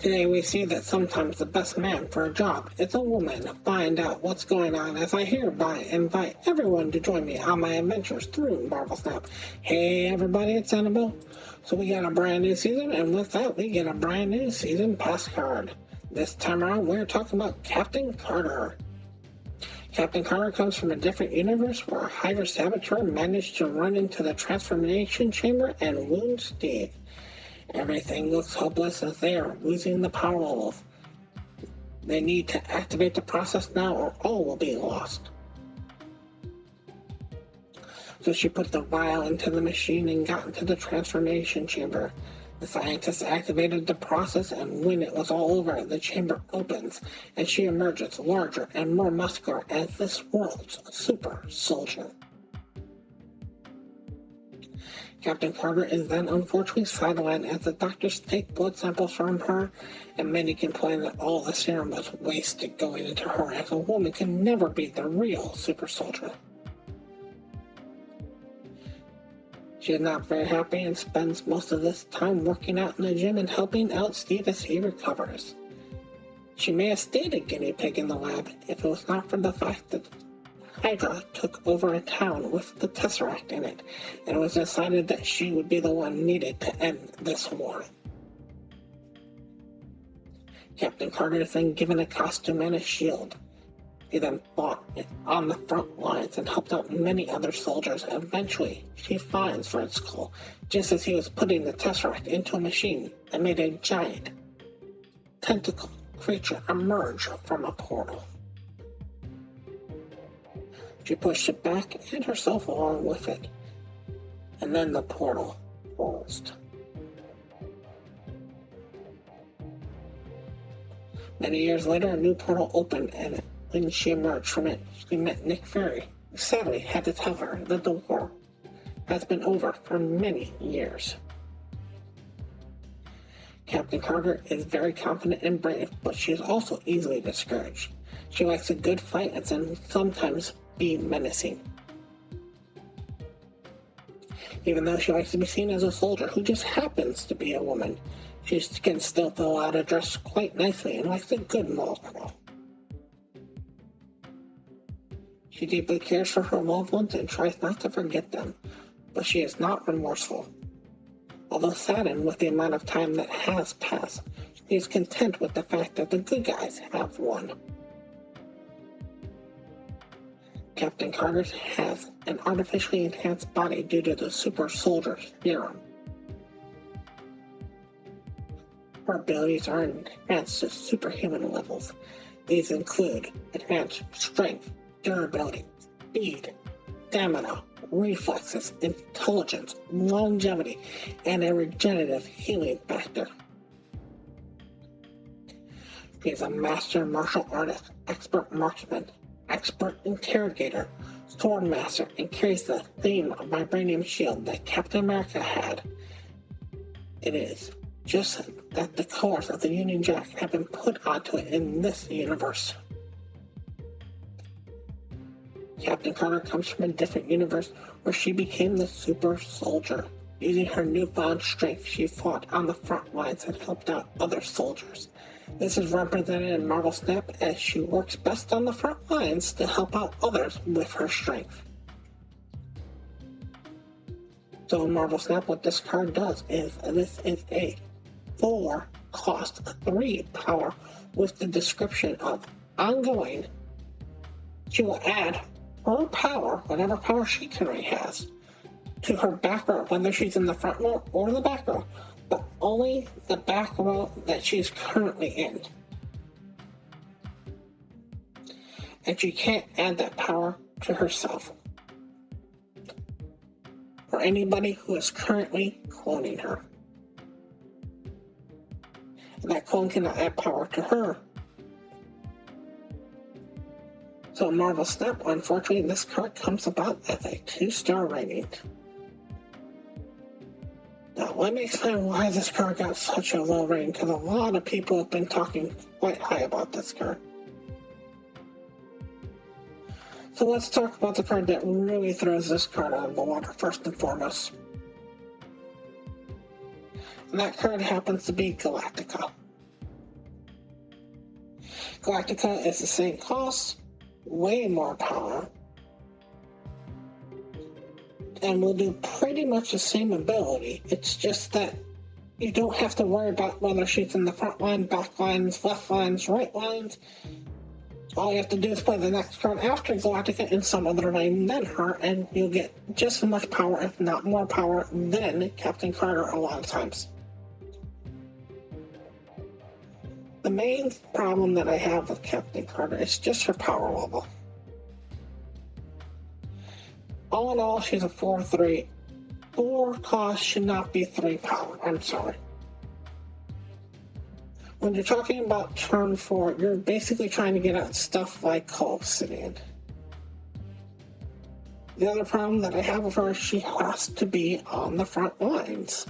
Today we see that sometimes the best man for a job is a woman. Find out what's going on as I hereby invite everyone to join me on my adventures through Marvel Snap. Hey everybody, it's Annabelle. So we got a brand new season, and with that we get a brand new season pass card. This time around we're talking about Captain Carter. Captain Carter comes from a different universe where a Hydra saboteur managed to run into the transformation chamber and wound Steve. Everything looks hopeless as they are losing the power levels. They need to activate the process now or all will be lost. So she put the vial into the machine and got into the transformation chamber. The scientists activated the process, and when it was all over, the chamber opens and she emerges larger and more muscular as this world's super soldier. Captain Carter is then unfortunately sidelined as the doctors take blood samples from her, and many complain that all the serum was wasted going into her, as a woman can never be the real super soldier. She is not very happy and spends most of this time working out in the gym and helping out Steve as he recovers. She may have stayed a guinea pig in the lab if it was not for the fact that Hydra took over a town with the Tesseract in it, and it was decided that she would be the one needed to end this war. Captain Carter is then given a costume and a shield. He then fought on the front lines and helped out many other soldiers. Eventually, she finds Red Skull just as he was putting the Tesseract into a machine that made a giant tentacle creature emerge from a portal. She pushed it back and herself along with it, and then the portal closed. Many years later, a new portal opened, and when she emerged from it, she met Nick Fury, who sadly had to tell her that the war has been over for many years. Captain Carter is very confident and brave, but she is also easily discouraged. She likes a good fight and can sometimes be menacing. Even though she likes to be seen as a soldier who just happens to be a woman, she can still fill out a dress quite nicely and likes a good mall girl. She deeply cares for her loved ones and tries not to forget them, but she is not remorseful. Although saddened with the amount of time that has passed, she is content with the fact that the good guys have won. Captain Carter has an artificially enhanced body due to the super soldier serum. Her abilities are enhanced to superhuman levels. These include enhanced strength, durability, speed, stamina, reflexes, intelligence, longevity, and a regenerative healing factor. She is a master martial artist, expert marksman, expert interrogator, sword master, and carries the same vibranium shield that Captain America had. It is just that the colors of the Union Jack have been put onto it in this universe. Captain Carter comes from a different universe where she became the super soldier. Using her newfound strength, she fought on the front lines and helped out other soldiers. This is represented in Marvel Snap as she works best on the front lines to help out others with her strength. So in Marvel Snap, what this card does is this is a 4 cost 3 power with the description of ongoing. She will add her power, whatever power she currently has, to her back row, whether she's in the front row or the back row, but only the back row that she's currently in. And she can't add that power to herself or anybody who is currently cloning her. And that clone cannot add power to her. So in Marvel Snap, unfortunately, this card comes about as a 2-star rating. Now, let me explain why this card got such a low rating, because a lot of people have been talking quite high about this card. So let's talk about the card that really throws this card out of the water first and foremost. And that card happens to be Galactica. Galactica is the same cost, way more power, and will do pretty much the same ability. It's just that you don't have to worry about whether she's in the front line, back lines, left lines, right lines. All you have to do is play the next card after Galactica in some other lane than her, and you'll get just as much power, if not more power, than Captain Carter a lot of times. The main problem that I have with Captain Carter is just her power level. All in all, she's a 4-3. 4 cost should not be 3 power. I'm sorry. When you're talking about turn 4, you're basically trying to get out stuff like Obsidian. The other problem that I have with her is she has to be on the front lines.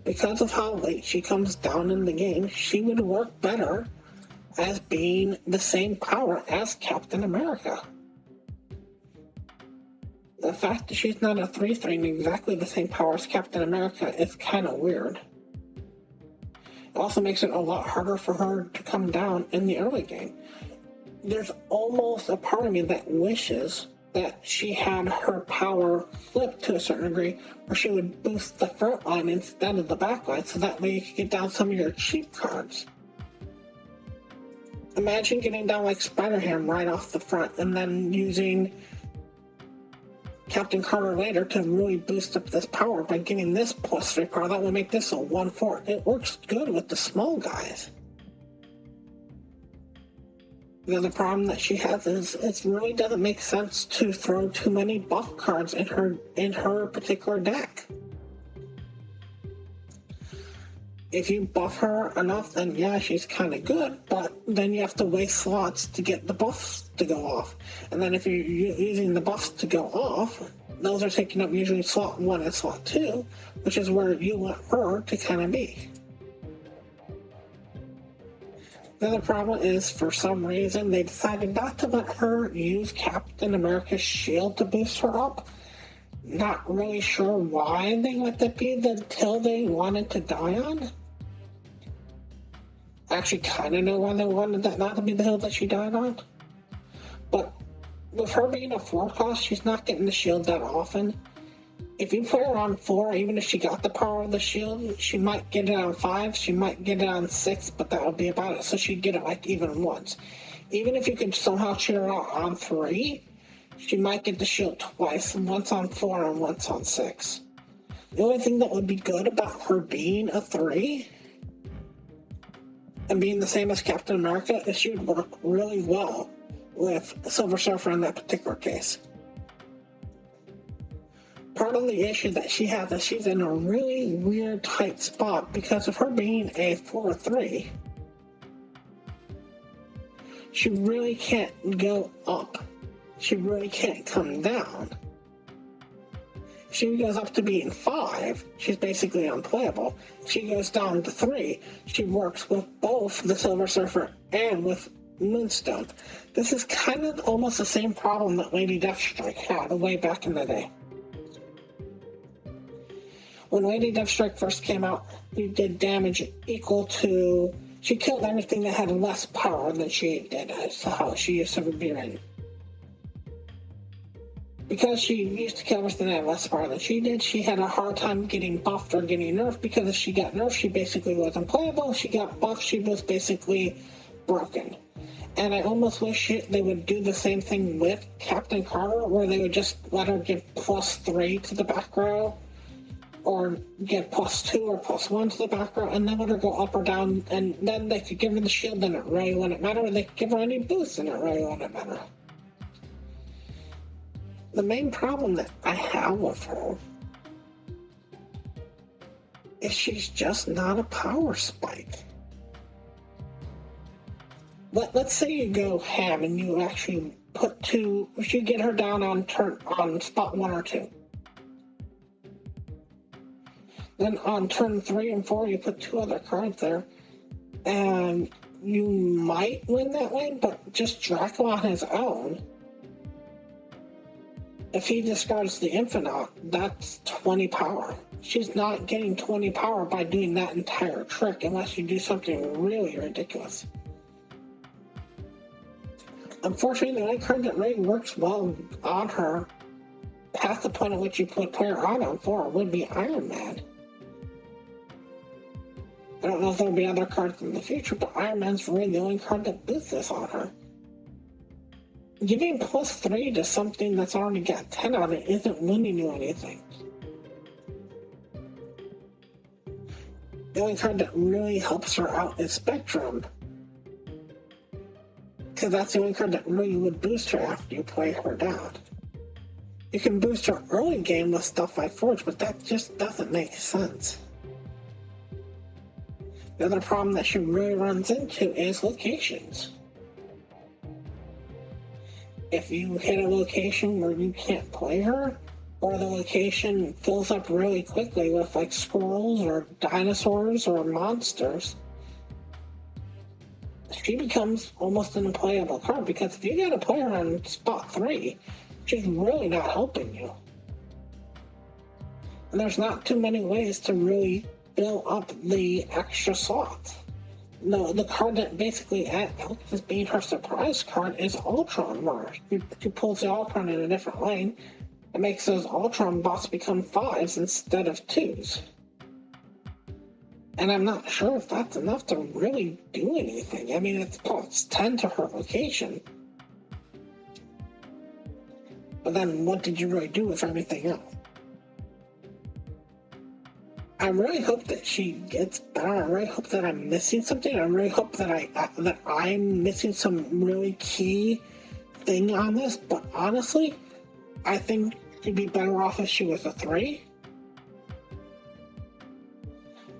Because of how late she comes down in the game, she would work better as being the same power as Captain America. The fact that she's not a 3-3 and exactly the same power as Captain America is kind of weird. It also makes it a lot harder for her to come down in the early game. There's almost a part of me that wishes that she had her power flipped to a certain degree, where she would boost the front line instead of the back line, so that way you could get down some of your cheap cards. Imagine getting down like Spider-Ham right off the front, and then using Captain Carter later to really boost up this power by getting this +3 power. That would make this a 1-4. It works good with the small guys. The other problem that she has is it really doesn't make sense to throw too many buff cards in her particular deck. If you buff her enough, then yeah, she's kind of good, but then you have to waste slots to get the buffs to go off. And then if you're using the buffs to go off, those are taking up usually slot 1 and slot 2, which is where you want her to kind of be. The other problem is, for some reason, they decided not to let her use Captain America's shield to boost her up. Not really sure why they let that be until they wanted to die on. I actually kind of know why they wanted that not to be the hill that she died on. But with her being a 4 cost, she's not getting the shield that often. If you put her on 4, even if she got the power of the shield, she might get it on 5, she might get it on 6, but that would be about it. So she'd get it like even once. Even if you could somehow cheer her out on 3, she might get the shield twice, once on 4 and once on 6. The only thing that would be good about her being a 3 and being the same as Captain America is she would work really well with Silver Surfer in that particular case. Part of the issue that she has is she's in a really weird tight spot because of her being a 4-3. She really can't go up. She really can't come down. If she goes up to being 5, she's basically unplayable. If she goes down to 3, she works with both the Silver Surfer and with Moonstone. This is kind of almost the same problem that Lady Deathstrike had way back in the day. When Lady Deathstrike first came out, she did damage equal to... She killed anything that had less power than she did. That's how she used to be in. Because she used to kill everything that had less power than she did, she had a hard time getting buffed or getting nerfed, because if she got nerfed, she basically was unplayable. If she got buffed, she was basically broken. And I almost wish they would do the same thing with Captain Carter, where they would just let her give +3 to the back row, or get +2 or +1 to the back row, and then let her go up or down, and then they could give her the shield and it really wouldn't matter, or they could give her any boosts and it really wouldn't matter. The main problem that I have with her is she's just not a power spike. Let's say you go ham and you actually put 2, if you get her down on spot 1 or 2. Then on turn 3 and 4, you put 2 other cards there, and you might win that lane, but just Draco on his own If he discards the Infinite, that's 20 power. She's not getting 20 power by doing that entire trick unless you do something really ridiculous. Unfortunately, the only card that really works well on her, past the point at which you put player on for, would be Iron Man. I don't know if there'll be other cards in the future, but Iron Man's really the only card that does this on her. Giving +3 to something that's already got 10 on it isn't winning you anything. The only card that really helps her out is Spectrum, because that's the only card that really would boost her after you play her down. You can boost her early game with stuff like Forge, but that just doesn't make sense. The other problem that she really runs into is locations. If you hit a location where you can't play her, or the location fills up really quickly with like squirrels or dinosaurs or monsters, she becomes almost an unplayable card, because if you get a player on spot 3, she's really not helping you. And there's not too many ways to really fill up the extra slots. No, the card that basically acts as being her surprise card is Ultron, where she pulls the Ultron in a different lane and makes those Ultron bots become 5s instead of 2s. And I'm not sure if that's enough to really do anything. I mean, it's +10 to her location. But then what did you really do with everything else? I really hope that she gets better. I really hope that I'm missing something. I really hope that I'm missing some really key thing on this. But honestly, I think she'd be better off if she was a 3.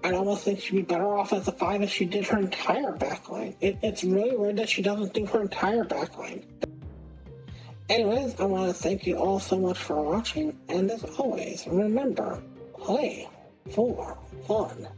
I almost think she'd be better off as a 5 if she did her entire backline. It's really weird that she doesn't do her entire backline. Anyways, I want to thank you all so much for watching, and as always, remember, play for fun.